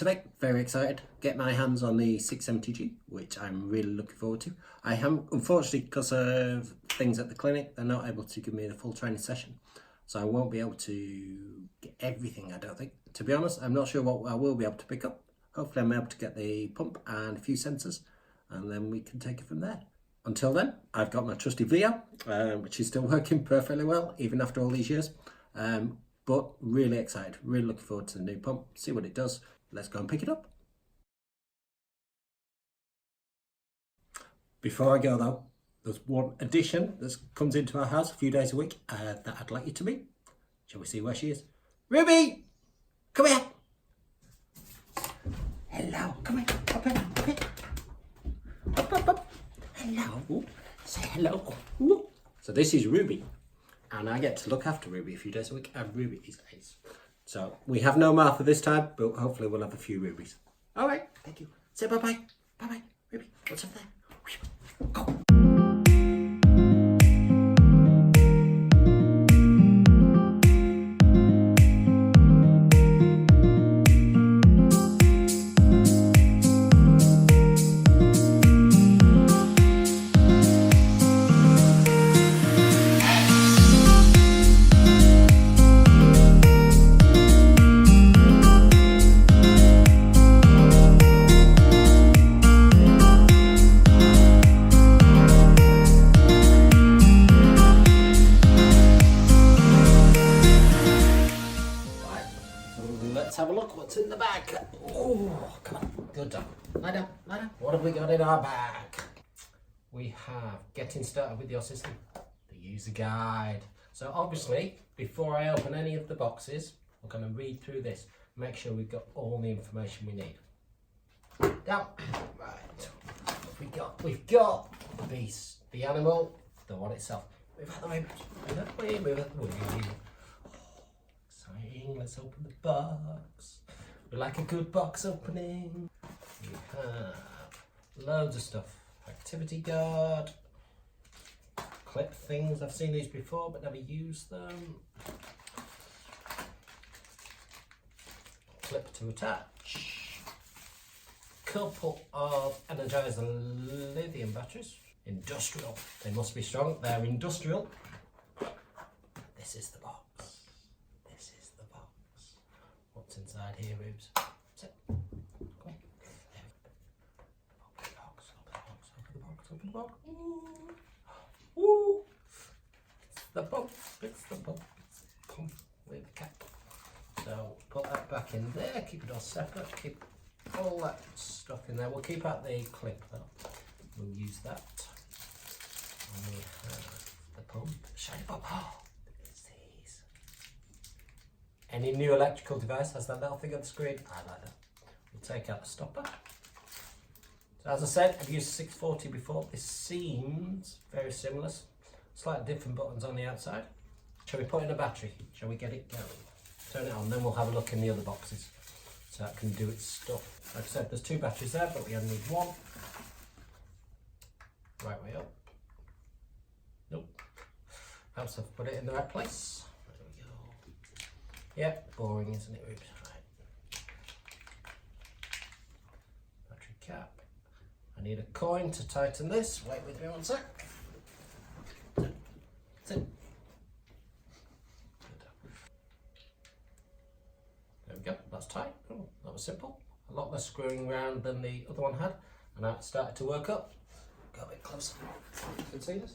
today. Very excited. Get my hands on the 670G, which I'm really looking forward to. I haven't, unfortunately, because of things at the clinic, they're not able to give me the full training session. So I won't be able to get everything, I don't think. To be honest, I'm not sure what I will be able to pick up. Hopefully I'm able to get the pump and a few sensors, and then we can take it from there. Until then, I've got my trusty Vio, which is still working perfectly well, even after all these years. But really excited, really looking forward to the new pump, see what it does. Let's go and pick it up. Before I go though, there's one addition that comes into our house a few days a week that I'd like you to meet. Shall we see where she is? Ruby! Come here! Hello, come here, up here, up here. Up. Hello, say hello. Ooh. So this is Ruby, and I get to look after Ruby a few days a week, and Ruby is ace. So we have no Martha this time, but hopefully we'll have a few Rubies. All right, thank you. Say bye-bye. Bye-bye, Ruby. What's up there? Go. Let's have a look what's in the bag. Oh, come on, good dog. Lie down, lie down. What have we got in our bag? We have getting started with your system, the user guide. So obviously, before I open any of the boxes, we're going to read through this, make sure we've got all the information we need. Down. Right. We've got the beast, the animal, the one itself. Move out the way, move out the way, move out the way. Let's open the box. We like a good box opening. We have loads of stuff. Activity guard, clip things. I've seen these before but never used them. Clip to attach. Couple of Energizer lithium batteries. Industrial. They must be strong. They're industrial. This is the box. What's inside here, Rubes? Sit. Come on. Open the box, open the box. Woo! It's the pump, it's the pump with the cap. So put that back in there, keep it all separate, keep all that stuff in there. We'll keep out the clip though. We'll use that. And we have the pump, shiny pump. Oh, any new electrical device has that little thing on the screen. I like that. We'll take out the stopper. So as I said, I've used 640 before. This seems very similar. Slightly different buttons on the outside. Shall we put in a battery? Shall we get it going? Turn it on, then we'll have a look in the other boxes. So that can do its stuff. Like I said, there's two batteries there, but we only need one. Right way up. Nope. Helps I've put it in the right place. Yep, boring, isn't it, Rubes? Right. Battery cap. I need a coin to tighten this. Wait with me one sec. Sit. There we go, that's tight. Oh, that was simple. A lot less screwing around than the other one had. And now it started to work up. Go a bit closer. You can see this.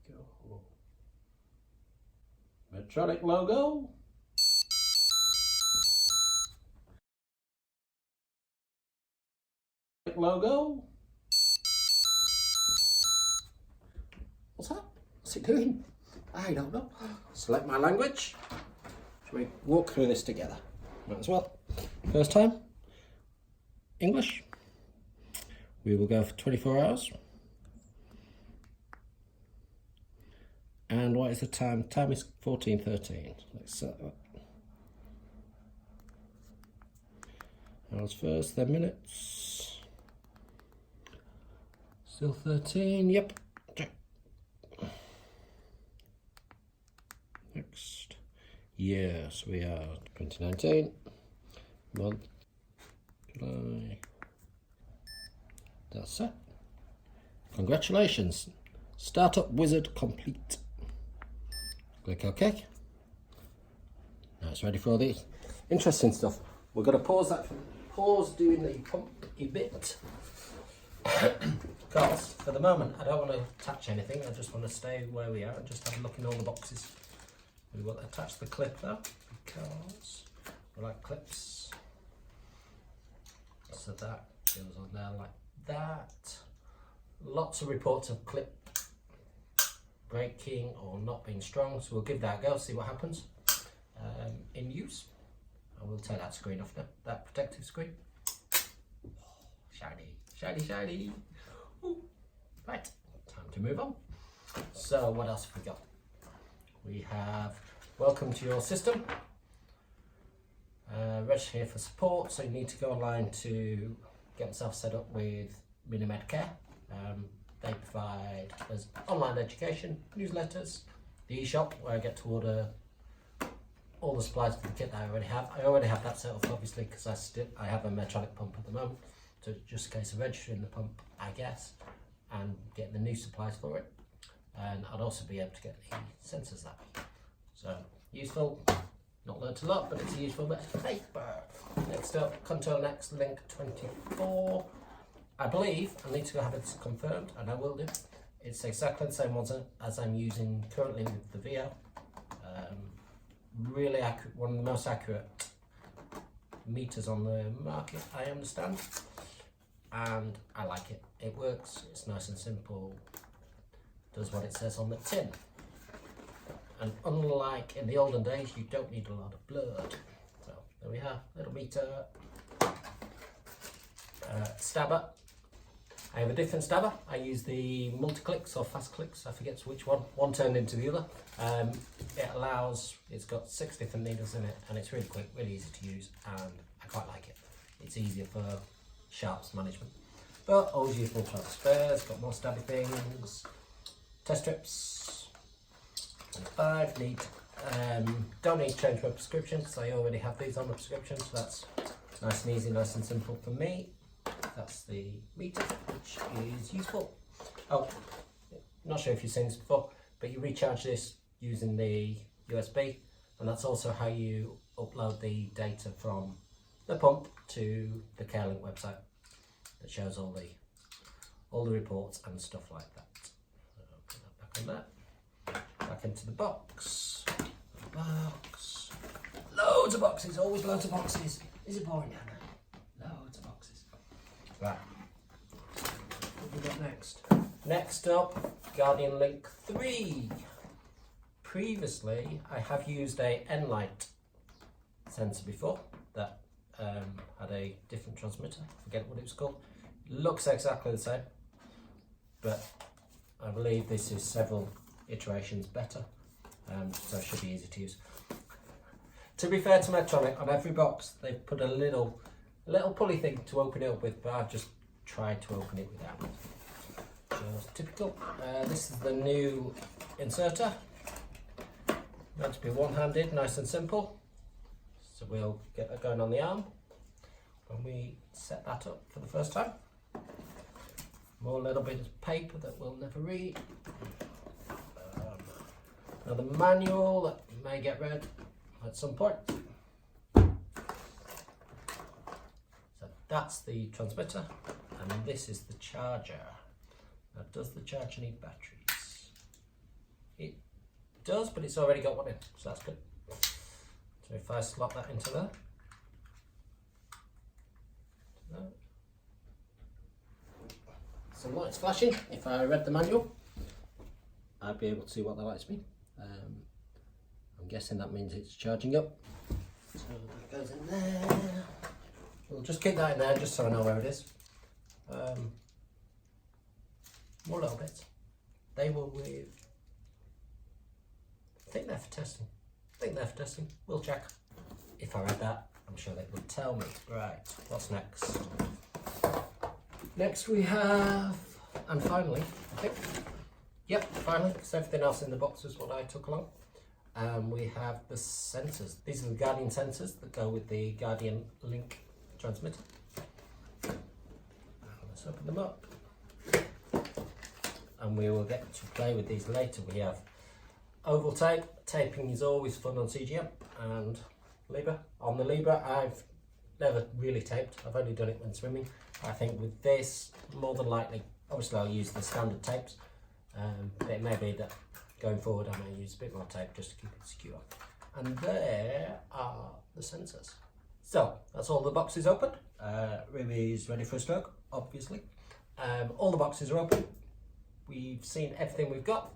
There we go. Medtronic logo. Logo. What's that? What's it doing? I don't know. Select my language. Shall we walk through this together? Might as well. First time. English. We will go for 24 hours. And what is the time? Time is 14:13. Let's set that. Hours first, then minutes. Still 13. Yep. Next. Yes, we are 2019, month, July. That's it. Congratulations. Startup wizard complete. Click OK. Now it's ready for the interesting stuff. We're going to pause doing the pump a bit. Because for the moment I don't want to attach anything, I just want to stay where we are and just have a look in all the boxes. We will attach the clip though, because we like clips. So that goes on there like that. Lots of reports of clip breaking or not being strong, so we'll give that a go, see what happens in use. I will take that screen off now, that protective screen. Shiny, shiny, shiny. Ooh. Right, time to move on. So what else have we got? We have welcome to your system. Register here for support, so you need to go online to get yourself set up with MiniMed Care. They provide us online education, newsletters, the e-shop where I get to order all the supplies for the kit that I already have. I already have that set up obviously because I have a Medtronic pump at the moment, so it's just a case of registering the pump, I guess, and getting the new supplies for it. And I'd also be able to get the sensors that way. So useful, not learnt a lot, but it's a useful bit of paper. Next up, Contour Next Link 24. I believe, I need to go have it confirmed, and I will do. It's exactly the same one as I'm using currently with the VO. Really accurate, one of the most accurate meters on the market, I understand. And I like it. It works, it's nice and simple, does what it says on the tin. And unlike in the olden days, you don't need a lot of blood. So there we have, little meter. Stabber. I have a different stabber. I use the multi-clicks or fast clicks, I forget which one. One turned into the other. It's got 6 different needles in it, and it's really quick, really easy to use, and I quite like it. It's easier for sharps management. But always useful to have spares, got more stabby things. Test strips. 5 don't need to change my prescription because I already have these on the prescription, so that's nice and easy, nice and simple for me. That's the meter, which is useful. Oh, not sure if you've seen this before, but you recharge this using the USB, and that's also how you upload the data from the pump to the CareLink website. That shows all the reports and stuff like that. So put that back on there. Back into the box. Loads of boxes, always loads of boxes. Is it boring down there? Loads of boxes. Right. What have we got next? Next up, Guardian Link 3. Previously, I have used a N-Light sensor before that had a different transmitter. I forget what it was called. Looks exactly the same, but I believe this is several iterations better, so it should be easy to use. To be fair to Medtronic, on every box they've put a little pulley thing to open it up with, but I've just tried to open it without. Just typical. This is the new inserter. Meant to be one-handed, nice and simple. So we'll get that going on the arm when we set that up for the first time. More little bit of paper that we'll never read. Another manual that may get read at some point. So that's the transmitter, and this is the charger. Now, does the charger need batteries? It does, but it's already got one in, so that's good. So if I slot that into there, some lights flashing. If I read the manual, I'd be able to see what the lights mean. I'm guessing that means it's charging up. So that goes in there. We'll just keep that in there just so I know where it is. More little bits. They were with, I think they're for testing. We'll check. If I read that, I'm sure they will tell me. Right, what's next? Next we have, and finally, I think, yep, finally, because everything else in the box is what I took along. and we have the sensors. These are the Guardian sensors that go with the Guardian Link transmitter. Let's open them up, and we will get to play with these later. We have oval tape. Taping is always fun on CGM, and Libra. On the Libra, I've never really taped. I've only done it when swimming. I think with this, more than likely, obviously I'll use the standard tapes, but it may be that going forward I may use a bit more tape just to keep it secure. And there are the sensors. So that's all the boxes open. Ruby's ready for a stroke, obviously. All the boxes are open. We've seen everything we've got.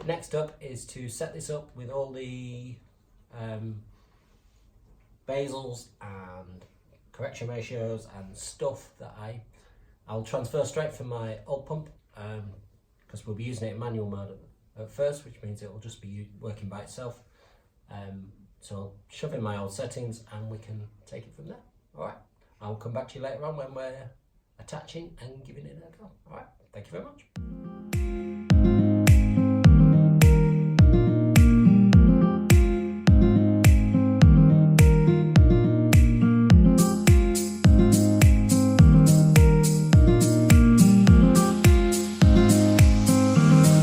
Next up is to set this up with all the basals and correction ratios and stuff that I'll transfer straight from my old pump, because we'll be using it in manual mode at first, which means it will just be working by itself. So I'll shove in my old settings and we can take it from there. Alright, I'll come back to you later on when we're attaching and giving it a go. Alright, thank you very much.